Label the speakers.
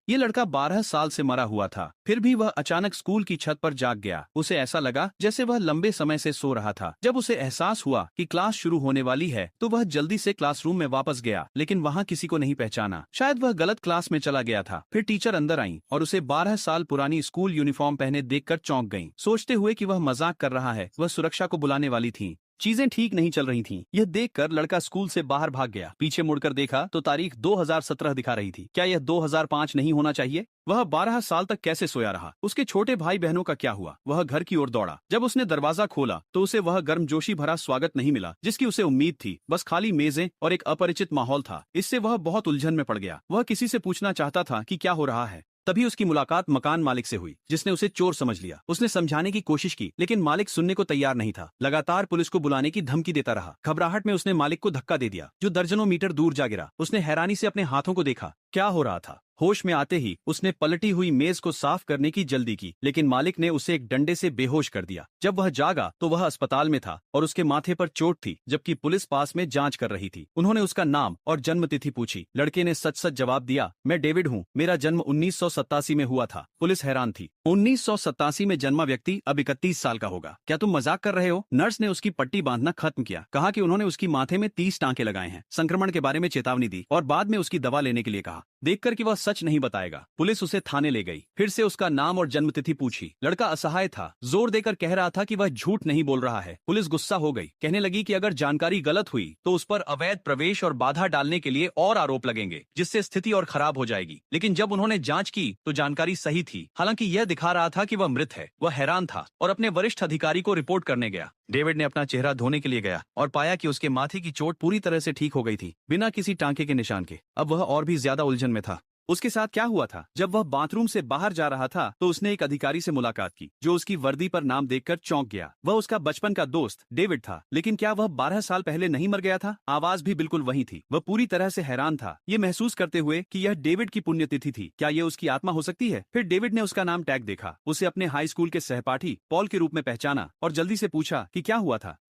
Speaker 1: ये लड़का 12 साल से मरा हुआ था, फिर भी वह अचानक स्कूल की छत पर जाग गया। उसे ऐसा लगा जैसे वह लंबे समय से सो रहा था। जब उसे एहसास हुआ कि क्लास शुरू होने वाली है तो वह जल्दी से क्लासरूम में वापस गया, लेकिन वहाँ किसी को नहीं पहचाना। शायद वह गलत क्लास में चला गया था। फिर टीचर अंदर आई और उसे 12 साल पुरानी स्कूल यूनिफॉर्म पहने देखकर चौंक गईं, सोचते हुए कि वह मजाक कर रहा है। वह सुरक्षा को बुलाने वाली थी। चीजें ठीक नहीं चल रही थीं। यह देखकर लड़का स्कूल से बाहर भाग गया। पीछे मुड़कर देखा तो तारीख 2017 दिखा रही थी। क्या यह 2005 नहीं होना चाहिए? वह 12 साल तक कैसे सोया रहा? उसके छोटे भाई बहनों का क्या हुआ? वह घर की ओर दौड़ा। जब उसने दरवाजा खोला तो उसे वह गर्मजोशी भरा स्वागत नहीं मिला जिसकी उसे उम्मीद थी। बस खाली मेजें और एक अपरिचित माहौल था। इससे वह बहुत उलझन में पड़ गया। वह किसी से पूछना चाहता था कि क्या हो रहा है। तभी उसकी मुलाकात मकान मालिक से हुई, जिसने उसे चोर समझ लिया। उसने समझाने की कोशिश की, लेकिन मालिक सुनने को तैयार नहीं था। लगातार पुलिस को बुलाने की धमकी देता रहा। घबराहट में उसने मालिक को धक्का दे दिया, जो दर्जनों मीटर दूर जा गिरा। उसने हैरानी से अपने हाथों को देखा। क्या हो रहा था? होश में आते ही उसने पलटी हुई मेज को साफ करने की जल्दी की, लेकिन मालिक ने उसे एक डंडे से बेहोश कर दिया। जब वह जागा तो वह अस्पताल में था और उसके माथे पर चोट थी, जबकि पुलिस पास में जांच कर रही थी। उन्होंने उसका नाम और जन्मतिथि पूछी। लड़के ने सच सच जवाब दिया, मैं डेविड हूँ, मेरा जन्म 1987 में हुआ था। पुलिस हैरान थी। 1987 में जन्मा व्यक्ति अब 31 साल का होगा। क्या तुम मजाक कर रहे हो? नर्स ने उसकी पट्टी बांधना खत्म किया। कहा कि उन्होंने उसकी माथे में 30 टांके लगाए हैं, संक्रमण के बारे में चेतावनी दी और बाद में उसकी दवा लेने के लिए कहा। देखकर कि वह सच नहीं बताएगा, पुलिस उसे थाने ले गई। फिर से उसका नाम और जन्मतिथि पूछी। लड़का असहाय था, जोर देकर कह रहा था कि वह झूठ नहीं बोल रहा है। पुलिस गुस्सा हो गई, कहने लगी कि अगर जानकारी गलत हुई तो उस पर अवैध प्रवेश और बाधा डालने के लिए और आरोप लगेंगे, जिससे स्थिति और खराब हो जाएगी। लेकिन जब उन्होंने जांच की तो जानकारी सही थी। हालांकि यह दिखा रहा था कि वह मृत है। वह हैरान था और अपने वरिष्ठ अधिकारी को रिपोर्ट करने गया। डेविड ने अपना चेहरा धोने के लिए गया और पाया कि उसके माथे की चोट पूरी तरह से ठीक हो गई थी, बिना किसी टांके के निशान के। अब वह और भी ज्यादा उलझन में था। उसके साथ क्या हुआ था? जब वह बाथरूम से बाहर जा रहा था तो उसने एक अधिकारी से मुलाकात की, जो उसकी वर्दी पर नाम देखकर चौंक गया। वह उसका बचपन का दोस्त डेविड था। लेकिन क्या वह 12 साल पहले नहीं मर गया था? आवाज भी बिल्कुल वही थी। वह पूरी तरह से हैरान था, ये महसूस करते हुए कि यह डेविड की पुण्यतिथि थी। क्या यह उसकी आत्मा हो सकती है? फिर डेविड ने उसका नाम टैग देखा, उसे अपने हाई स्कूल के सहपाठी पॉल के रूप में पहचाना और जल्दी से पूछा कि क्या हुआ था।